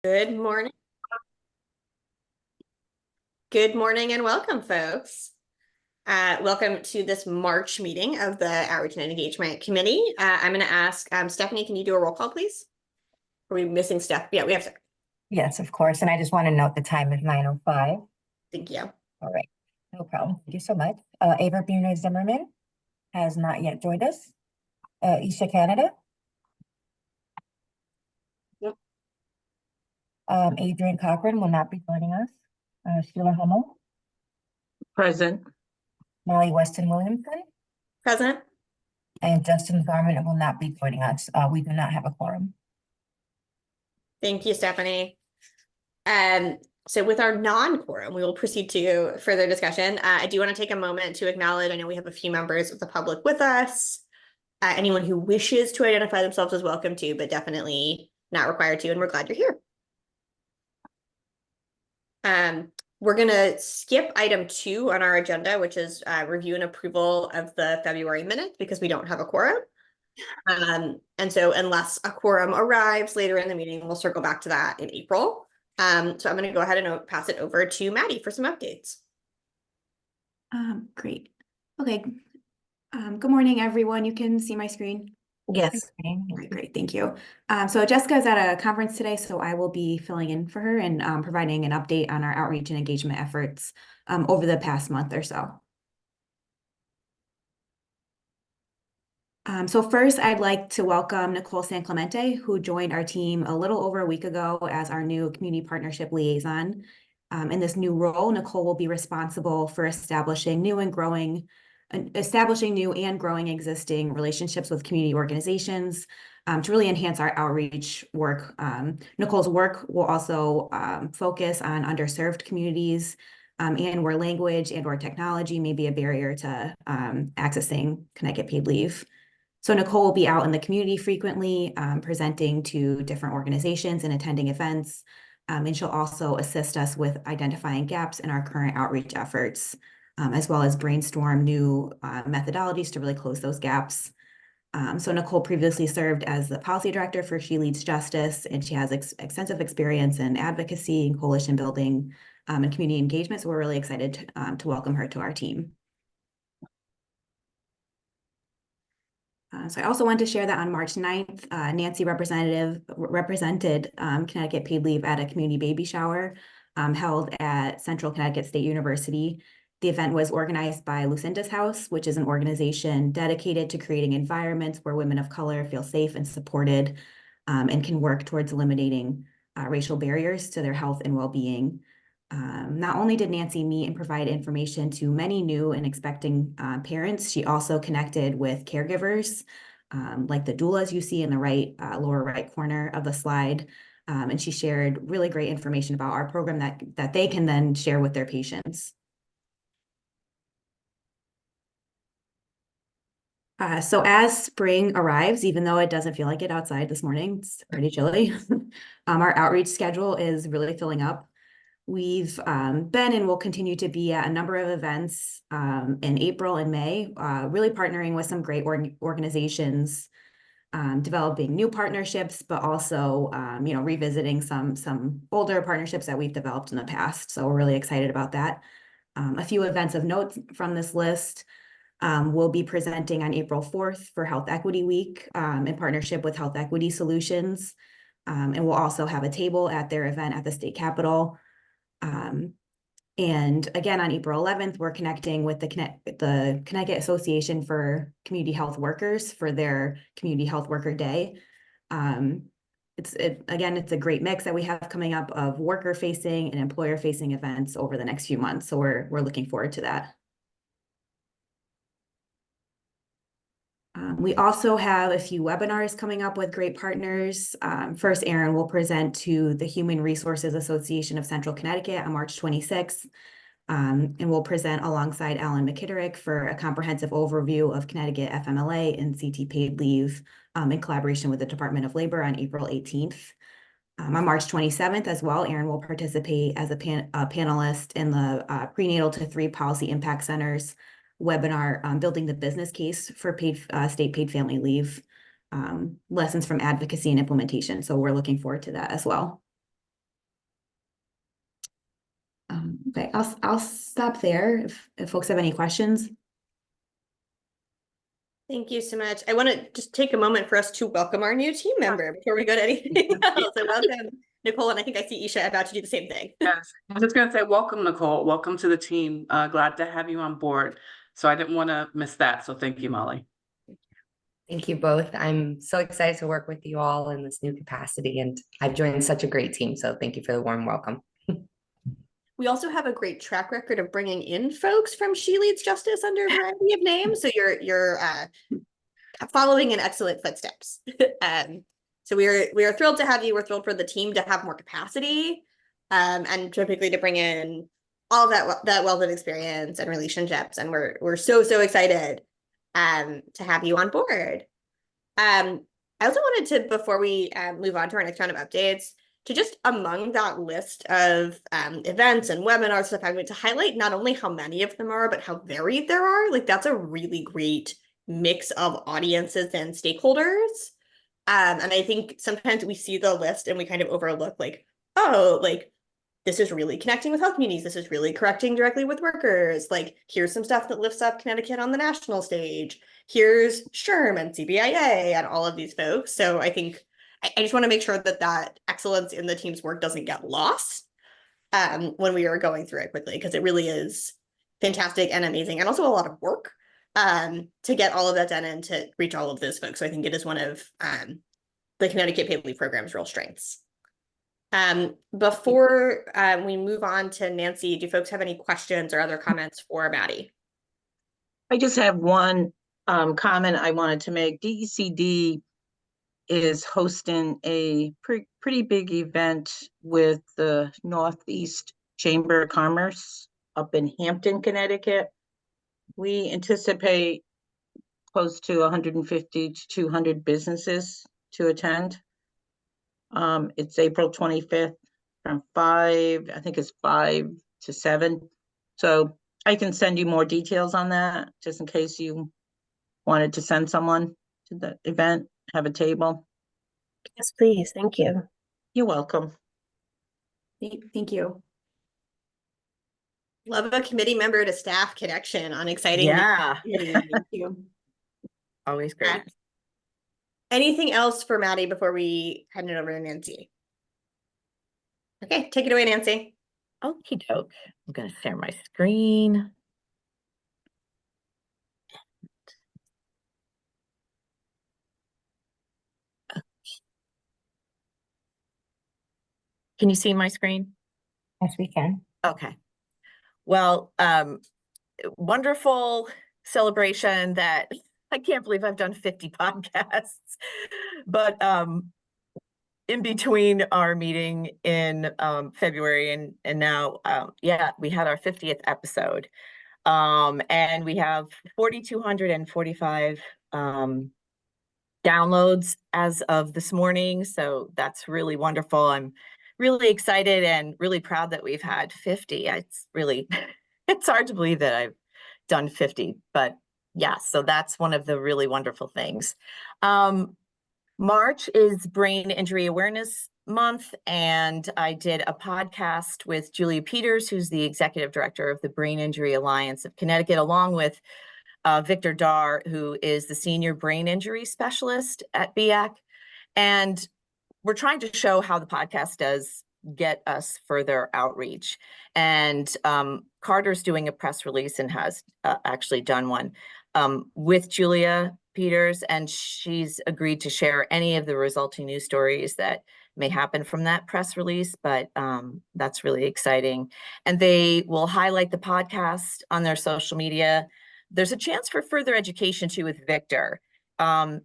Good morning. Good morning and welcome, folks. Welcome to this March meeting of the Outreach and Engagement Committee. I'm going to ask Stephanie, can you do a roll call, please? Are we missing Steph? Yeah, we have. Yes, of course. And I just want to note the time is 9:05. Thank you. All right. No problem. Thank you so much. Ava Bernays Zimmerman has not yet joined us. Isha Canada. Yep. Adrian Cochran will not be joining us. Sheila Hummel. Present. Molly Weston Williamson. Present. And Justin Garment will not be joining us. We do not have a quorum. Thank you, Stephanie. So with our non-quorum, we will proceed to further discussion. I do want to take a moment to acknowledge, I know we have a few members of the public with us. Anyone who wishes to identify themselves is welcome to, but definitely not required to, and we're glad you're here. We're going to skip item 2 on our agenda, which is review and approval of the February minutes because we don't have a quorum. And so unless a quorum arrives later in the meeting, we'll circle back to that in April. So I'm going to go ahead and pass it over to Maddie for some updates. Great. Okay. Good morning, everyone. You can see my screen. Yes. Great, thank you. So Jessica is at a conference today, so I will be filling in for her and providing an update on our outreach and engagement efforts over the past month or so. So first, I'd like to welcome Nicole San Clemente, who joined our team a little over a week ago as our new community partnership liaison. In this new role, Nicole will be responsible for establishing new and growing existing relationships with community organizations to really enhance our outreach work. Nicole's work will also focus on underserved communities and where language and or technology may be a barrier to accessing Connecticut paid leave. So Nicole will be out in the community frequently, presenting to different organizations and attending events. And she'll also assist us with identifying gaps in our current outreach efforts, as well as brainstorm new methodologies to really close those gaps. So Nicole previously served as the policy director for She Leads Justice, and she has extensive experience in advocacy and coalition building and community engagement. So we're really excited to welcome her to our team. So I also wanted to share that on March 9th, Nancy represented Connecticut Paid Leave at a community baby shower held at Central Connecticut State University. The event was organized by Lucinda's House, which is an organization dedicated to creating environments where women of color feel safe and supported and can work towards eliminating racial barriers to their health and well-being. Not only did Nancy meet and provide information to many new and expecting parents, she also connected with caregivers, like the doulas you see in the lower right corner of the slide. And she shared really great information about our program that they can then share with their patients. So as spring arrives, even though it doesn't feel like it outside this morning, it's pretty chilly, our outreach schedule is really filling up. We've been and will continue to be at a number of events in April and May, really partnering with some great organizations, developing new partnerships, but also revisiting some older partnerships that we've developed in the past. So we're really excited about that. A few events of note from this list. We'll be presenting on April 4th for Health Equity Week in partnership with Health Equity Solutions. And we'll also have a table at their event at the state capitol. And again, on April 11th, we're connecting with the Connecticut Association for Community Health Workers for their Community Health Worker Day. It's a great mix that we have coming up of worker-facing and employer-facing events over the next few months. So we're looking forward to that. We also have a few webinars coming up with great partners. First, Erin will present to the Human Resources Association of Central Connecticut on March 26th. And we'll present alongside Alan McKitterick for a comprehensive overview of Connecticut FMLA and CT paid leave in collaboration with the Department of Labor on April 18th. On March 27th as well, Erin will participate as a panelist in the Prenatal to 3 Policy Impact Centers webinar, building the business case for state paid family leave, lessons from advocacy and implementation. So we're looking forward to that as well. Okay, I'll stop there if folks have any questions. Thank you so much. I want to just take a moment for us to welcome our new team member before we go to anything else. So welcome, Nicole, and I think I see Isha about to do the same thing. Yes, I was just gonna say, welcome, Nicole. Welcome to the team. Glad to have you on board. So I didn't want to miss that. So thank you, Molly. Thank you both. I'm so excited to work with you all in this new capacity, and I've joined such a great team. So thank you for the warm welcome. We also have a great track record of bringing in folks from She Leads Justice under a variety of names. So you're following in excellent footsteps. So we are thrilled to have you. We're thrilled for the team to have more capacity, and typically to bring in all of that wealth of experience and relationships. And we're so excited to have you on board. I also wanted to, before we move on to our next round of updates, to just among that list of events and webinars stuff, I'm going to highlight not only how many of them are, but how varied there are. Like that's a really great mix of audiences and stakeholders. And I think sometimes we see the list and we kind of overlook like, oh, like this is really connecting with health communities. This is really connecting directly with workers. Like here's some stuff that lifts up Connecticut on the national stage. Here's SHRM and CBIA and all of these folks. So I think I just want to make sure that that excellence in the team's work doesn't get lost when we are going through it quickly, because it really is fantastic and amazing and also a lot of work to get all of that done and to reach all of those folks. So I think it is one of the Connecticut Paid Leave Program's real strengths. Before we move on to Nancy, do folks have any questions or other comments for Maddie? I just have one comment I wanted to make. DECD is hosting a pretty big event with the Northeast Chamber of Commerce up in Hampton, Connecticut. We anticipate close to 150 to 200 businesses to attend. It's April 25th from 5, I think it's 5 to 7. So I can send you more details on that, just in case you wanted to send someone to the event, have a table. Yes, please. Thank you. You're welcome. Thank you. Love a committee member to staff connection on exciting. Yeah. Thank you. Always great. Anything else for Maddie before we hand it over to Nancy? Okay, take it away, Nancy. Okie doke. I'm going to share my screen. Can you see my screen? Yes, we can. Okay. Well, wonderful celebration that I can't believe I've done 50 podcasts, but in between our meeting in February and now, yeah, we had our 50th episode, and we have 4,245 downloads as of this morning. So that's really wonderful. I'm really excited and really proud that we've had 50. It's really, it's hard to believe that I've done 50, but yeah, so that's one of the really wonderful things. March is Brain Injury Awareness Month, and I did a podcast with Julia Peters, who's the executive director of the Brain Injury Alliance of Connecticut, along with Victor Dar, who is the senior brain injury specialist at BIAC. And we're trying to show how the podcast does get us further outreach. And Carter's doing a press release and has actually done one with Julia Peters, and she's agreed to share any of the resulting news stories that may happen from that press release, but that's really exciting. And they will highlight the podcast on their social media. There's a chance for further education too with Victor.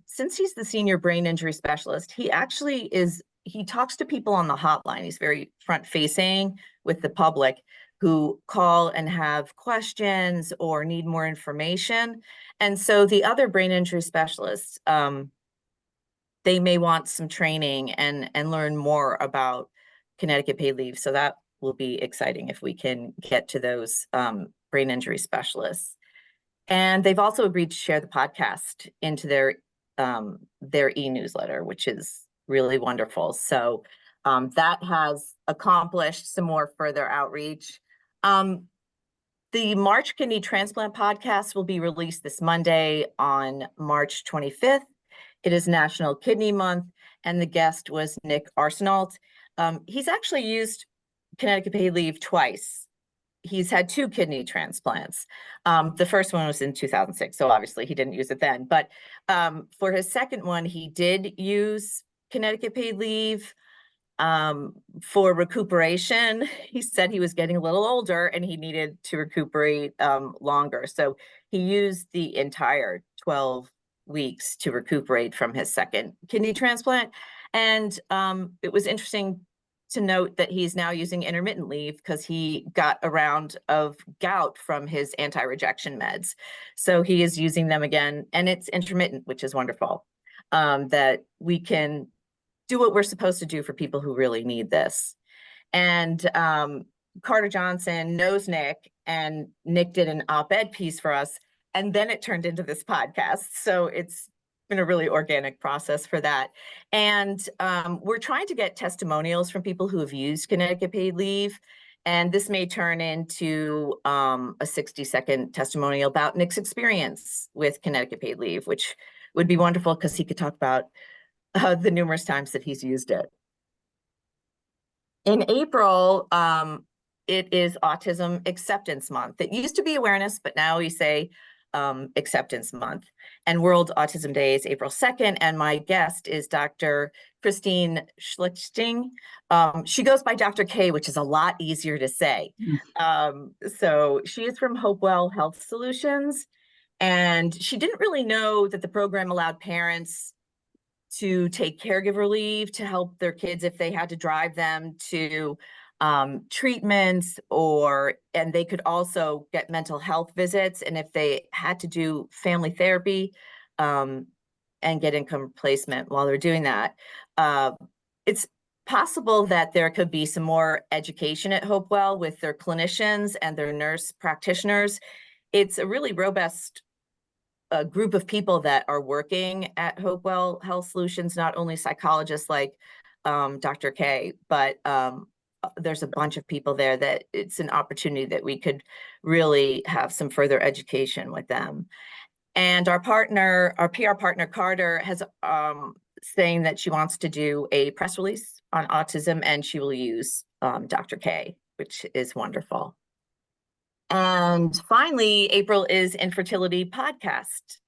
Since he's the senior brain injury specialist, he actually he talks to people on the hotline. He's very front facing with the public who call and have questions or need more information. And so the other brain injury specialists, they may want some training and learn more about Connecticut paid leave. So that will be exciting if we can get to those brain injury specialists. And they've also agreed to share the podcast into their e-newsletter, which is really wonderful. So that has accomplished some more further outreach. The March Kidney Transplant podcast will be released this Monday on March 25th. It is National Kidney Month, and the guest was Nick Arsenault. He's actually used Connecticut paid leave twice. He's had 2 kidney transplants. The first one was in 2006, so obviously he didn't use it then. But for his second one, he did use Connecticut paid leave for recuperation. He said he was getting a little older and he needed to recuperate longer. So he used the entire 12 weeks to recuperate from his second kidney transplant. And it was interesting to note that he's now using intermittent leave because he got a round of gout from his anti-rejection meds. So he is using them again, and it's intermittent, which is wonderful, that we can do what we're supposed to do for people who really need this. And Carter Johnson knows Nick, and Nick did an op-ed piece for us, and then it turned into this podcast. So it's been a really organic process for that. And we're trying to get testimonials from people who have used Connecticut paid leave. And this may turn into a 60-second testimonial about Nick's experience with Connecticut paid leave, which would be wonderful because he could talk about the numerous times that he's used it. In April, it is Autism Acceptance Month. It used to be awareness, but now we say Acceptance Month. And World Autism Day is April 2nd. And my guest is Dr. Christine Schlichting. She goes by Dr. K, which is a lot easier to say. So she is from Hopewell Health Solutions. And she didn't really know that the program allowed parents to take caregiver leave to help their kids if they had to drive them to treatments, and they could also get mental health visits, and if they had to do family therapy and get income replacement while they're doing that. It's possible that there could be some more education at Hopewell with their clinicians and their nurse practitioners. It's a really robust group of people that are working at Hopewell Health Solutions, not only psychologists like Dr. K, but there's a bunch of people there that it's an opportunity that we could really have some further education with them. And our partner, our PR partner, Carter, has saying that she wants to do a press release on autism, and she will use Dr. K, which is wonderful. And finally, April is Infertility Podcast.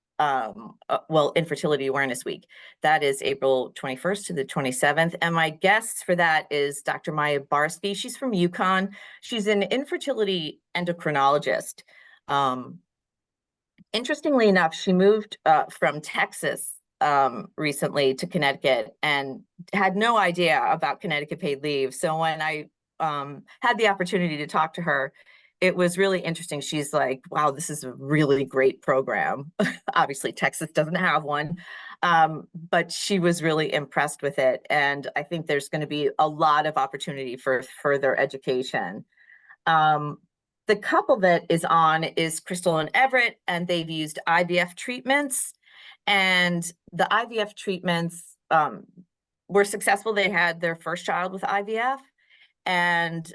Infertility Awareness Week. That is April 21st to the 27th. And my guest for that is Dr. Maya Barsky. She's from UConn. She's an infertility endocrinologist. Interestingly enough, she moved from Texas recently to Connecticut and had no idea about Connecticut paid leave. So when I had the opportunity to talk to her, it was really interesting. She's like, wow, this is a really great program. Obviously, Texas doesn't have one, but she was really impressed with it. And I think there's going to be a lot of opportunity for further education. The couple that is on is Crystal and Everett, and they've used IVF treatments. And the IVF treatments were successful. They had their first child with IVF. And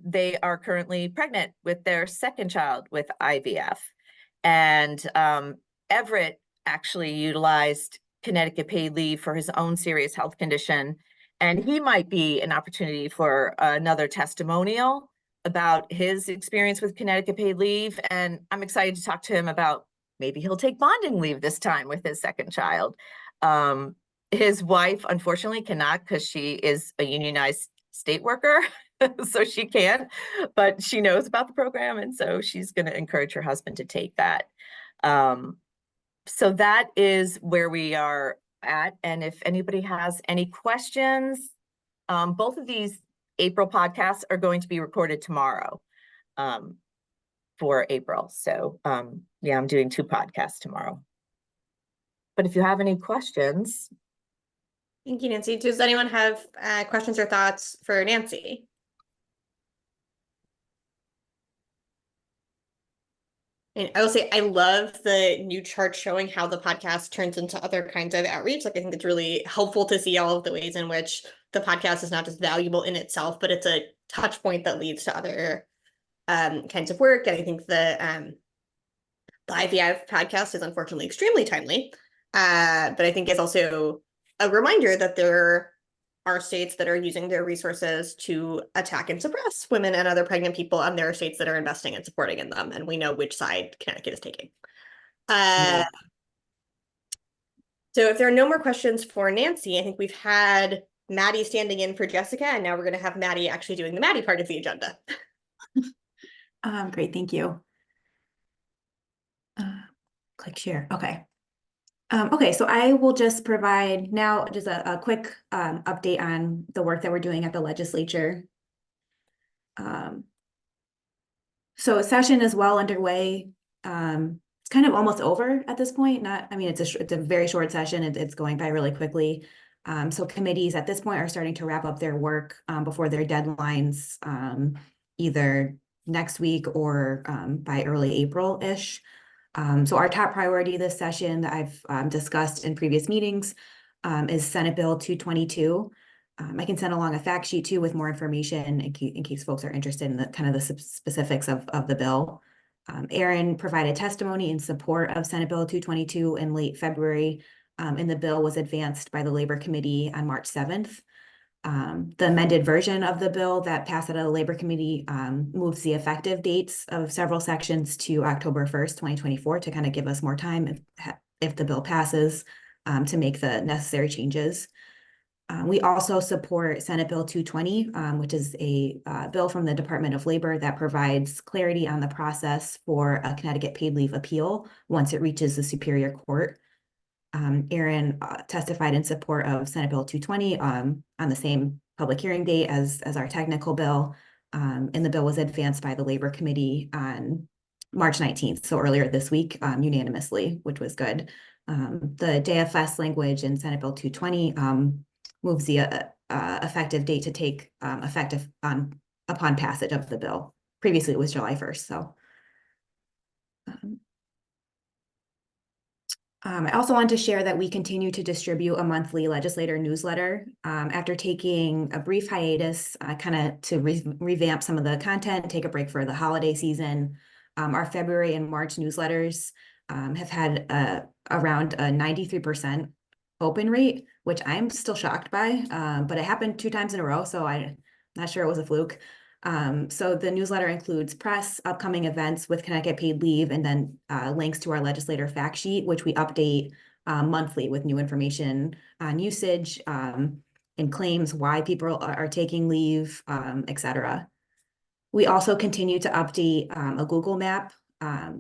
they are currently pregnant with their second child with IVF. And Everett actually utilized Connecticut paid leave for his own serious health condition. And he might be an opportunity for another testimonial about his experience with Connecticut paid leave. And I'm excited to talk to him about maybe he'll take bonding leave this time with his second child. His wife, unfortunately, cannot because she is a unionized state worker, so she can't, but she knows about the program, and so she's going to encourage her husband to take that. So that is where we are at, and if anybody has any questions, both of these April podcasts are going to be recorded tomorrow for April. So yeah, I'm doing 2 podcasts tomorrow. But if you have any questions. Thank you, Nancy. Does anyone have questions or thoughts for Nancy? And I will say, I love the new chart showing how the podcast turns into other kinds of outreach. Like, I think it's really helpful to see all of the ways in which the podcast is not just valuable in itself, but it's a touch point that leads to other kinds of work. And I think the IVF podcast is unfortunately extremely timely. But I think it's also a reminder that there are states that are using their resources to attack and suppress women and other pregnant people, and there are states that are investing and supporting in them, and we know which side Connecticut is taking. So if there are no more questions for Nancy, I think we've had Maddie standing in for Jessica, and now we're going to have Maddie actually doing the Maddie part of the agenda. Great, thank you. Click share, okay. Okay, so I will just provide now just a quick update on the work that we're doing at the legislature. So session is well underway. It's kind of almost over at this point. I mean, it's a very short session. It's going by really quickly. So committees at this point are starting to wrap up their work before their deadlines, either next week or by early April-ish. So our top priority this session that I've discussed in previous meetings is Senate Bill 222. I can send along a fact sheet too with more information in case folks are interested in the kind of the specifics of the bill. Erin provided testimony in support of Senate Bill 222 in late February, and the bill was advanced by the Labor Committee on March 7th. The amended version of the bill that passed out of the Labor Committee moves the effective dates of several sections to October 1st, 2024 to kind of give us more time if the bill passes to make the necessary changes. We also support Senate Bill 220, which is a bill from the Department of Labor that provides clarity on the process for a Connecticut paid leave appeal once it reaches the Superior Court. Erin testified in support of Senate Bill 220 on the same public hearing date as our technical bill, and the bill was advanced by the Labor Committee on March 19th, so earlier this week, unanimously, which was good. The JFS language in Senate Bill 220 moves the effective date to take effect upon passage of the bill. Previously, it was July 1st. So I also want to share that we continue to distribute a monthly legislator newsletter. After taking a brief hiatus, kind of to revamp some of the content, take a break for the holiday season, our February and March newsletters have had around a 93% open rate, which I'm still shocked by, but it happened 2 times in a row, so I'm not sure it was a fluke. So the newsletter includes press, upcoming events with Connecticut paid leave, and then links to our legislator fact sheet, which we update monthly with new information on usage and claims, why people are taking leave, etc. We also continue to update a Google map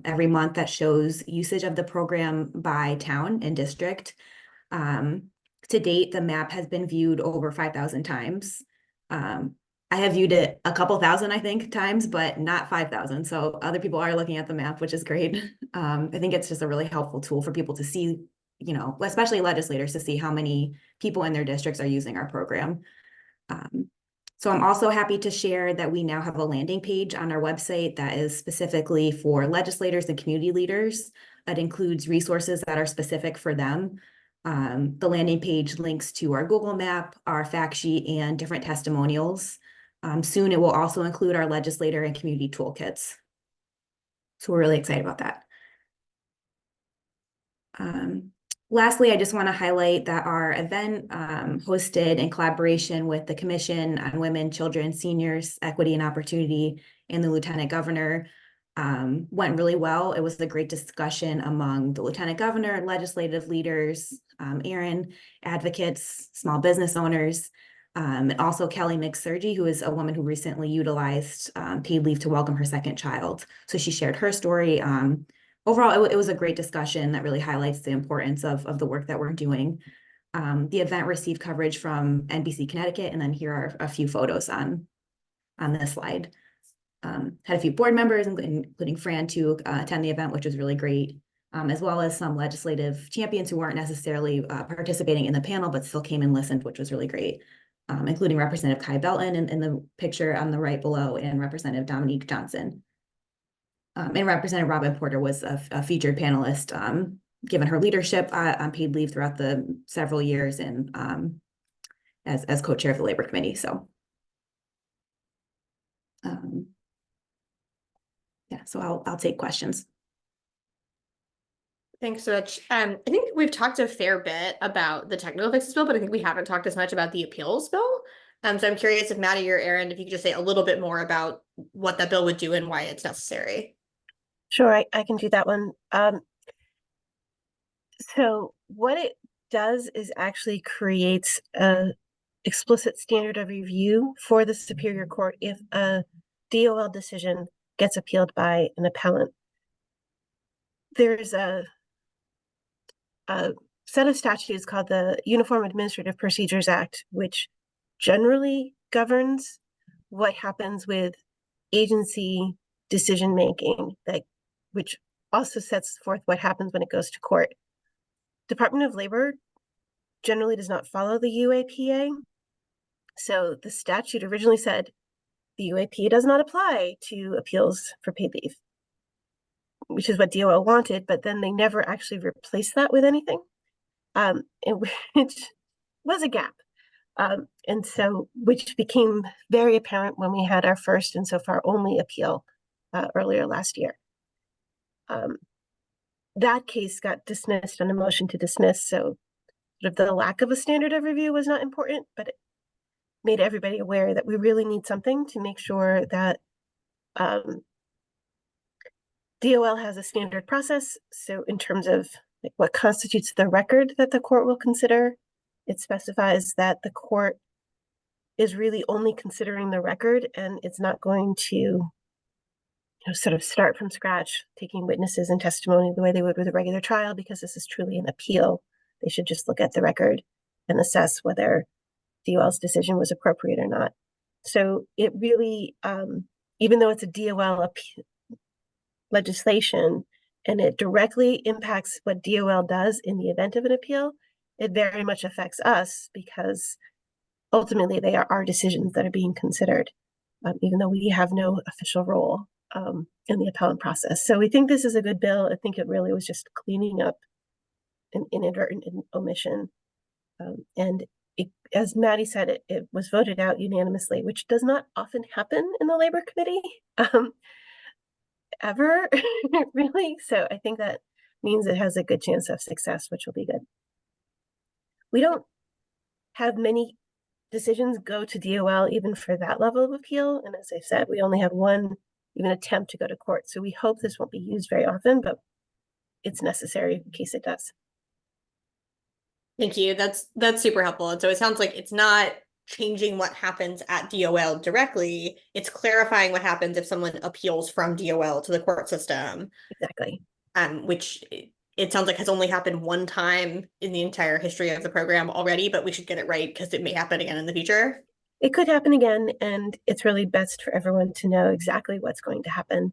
every month that shows usage of the program by town and district. To date, the map has been viewed over 5,000 times. I have viewed it a couple thousand, I think, times, but not 5,000. So other people are looking at the map, which is great. I think it's just a really helpful tool for people to see, you know, especially legislators, to see how many people in their districts are using our program. So I'm also happy to share that we now have a landing page on our website that is specifically for legislators and community leaders. That includes resources that are specific for them. The landing page links to our Google map, our fact sheet, and different testimonials. Soon it will also include our legislator and community toolkits. So we're really excited about that. Lastly, I just want to highlight that our event hosted in collaboration with the Commission on Women, Children, Seniors, Equity and Opportunity, and the Lieutenant Governor went really well. It was a great discussion among the Lieutenant Governor, legislative leaders, Erin, advocates, small business owners, and also Kelly McSurgy, who is a woman who recently utilized paid leave to welcome her second child. So she shared her story. Overall, it was a great discussion that really highlights the importance of the work that we're doing. The event received coverage from NBC Connecticut, and then here are a few photos on this slide. Had a few board members, including Fran, to attend the event, which was really great, as well as some legislative champions who weren't necessarily participating in the panel, but still came and listened, which was really great, including Representative Kai Belton in the picture on the right below, and Representative Dominique Johnson. And Representative Robin Porter was a featured panelist, given her leadership on paid leave throughout the several years and as co-chair of the Labor Committee. So so I'll take questions. Thanks so much. I think we've talked a fair bit about the technical fixes bill, but I think we haven't talked as much about the appeals bill. So I'm curious if Maddie or Erin, if you could just say a little bit more about what that bill would do and why it's necessary. Sure, I can do that one. So what it does is actually creates a explicit standard of review for the Superior Court if a DOL decision gets appealed by an appellant. There's a set of statutes called the Uniform Administrative Procedures Act, which generally governs what happens with agency decision-making, which also sets forth what happens when it goes to court. Department of Labor generally does not follow the UAPA. So the statute originally said the UAPA does not apply to appeals for paid leave, which is what DOL wanted, but then they never actually replaced that with anything, which was a gap. And so, which became very apparent when we had our first and so far only appeal earlier last year. That case got dismissed on a motion to dismiss, so sort of the lack of a standard of review was not important, but it made everybody aware that we really need something to make sure that DOL has a standard process. So in terms of like what constitutes the record that the court will consider, it specifies that the court is really only considering the record and it's not going to sort of start from scratch, taking witnesses and testimony the way they would with a regular trial, because this is truly an appeal. They should just look at the record and assess whether DOL's decision was appropriate or not. So it really, even though it's a DOL legislation and it directly impacts what DOL does in the event of an appeal, it very much affects us because ultimately they are our decisions that are being considered, even though we have no official role in the appellant process. So we think this is a good bill. I think it really was just cleaning up an inadvertent omission. And it, as Maddie said, it was voted out unanimously, which does not often happen in the Labor Committee, ever, really. So I think that means it has a good chance of success, which will be good. We don't have many decisions go to DOL even for that level of appeal. And as I said, we only had one even attempt to go to court. So we hope this won't be used very often, but it's necessary in case it does. Thank you. That's super helpful. And so it sounds like it's not changing what happens at DOL directly. It's clarifying what happens if someone appeals from DOL to the court system. Exactly. Which it sounds like has only happened one time in the entire history of the program already, but we should get it right because it may happen again in the future. It could happen again, and it's really best for everyone to know exactly what's going to happen,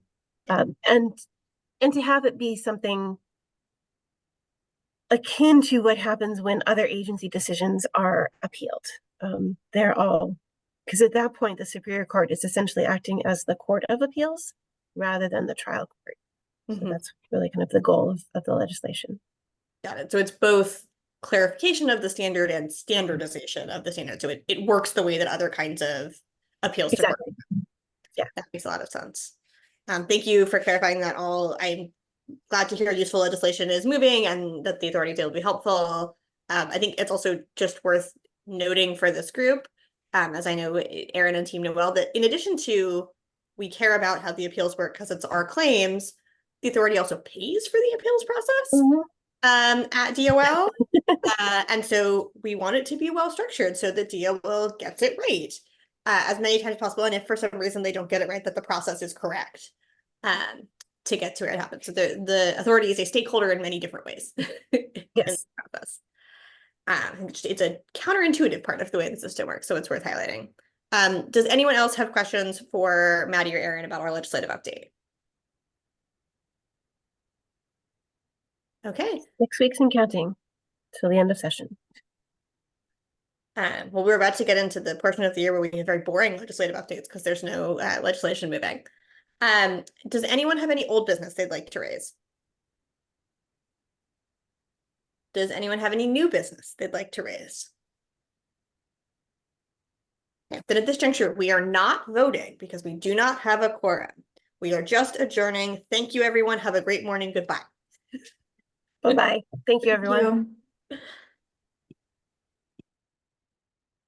and to have it be something akin to what happens when other agency decisions are appealed. They're all, because at that point, the Superior Court is essentially acting as the court of appeals rather than the trial court. So that's really kind of the goal of the legislation. Got it. So it's both clarification of the standard and standardization of the standard. So it works the way that other kinds of appeals to court. Yeah, that makes a lot of sense. Thank you for clarifying that all. I'm glad to hear useful legislation is moving and that the authorities will be helpful. I think it's also just worth noting for this group, as I know Erin and team know well, that in addition to we care about how the appeals work because it's our claims, the authority also pays for the appeals process at DOL. And so we want it to be well structured so that DOL gets it right as many times as possible. And if for some reason they don't get it right, that the process is correct to get to where it happens. So the authority is a stakeholder in many different ways. Yes. In the process. It's a counterintuitive part of the way the system works, so it's worth highlighting. Does anyone else have questions for Maddie or Erin about our legislative update? Okay. 6 weeks and counting till the end of session. Well, we're about to get into the portion of the year where we have very boring legislative updates because there's no legislation moving. Does anyone have any old business they'd like to raise? Does anyone have any new business they'd like to raise? Okay. Then at this juncture, we are not voting because we do not have a quorum. We are just adjourning. Thank you, everyone. Have a great morning. Goodbye. Bye-bye. Thank you, everyone. you.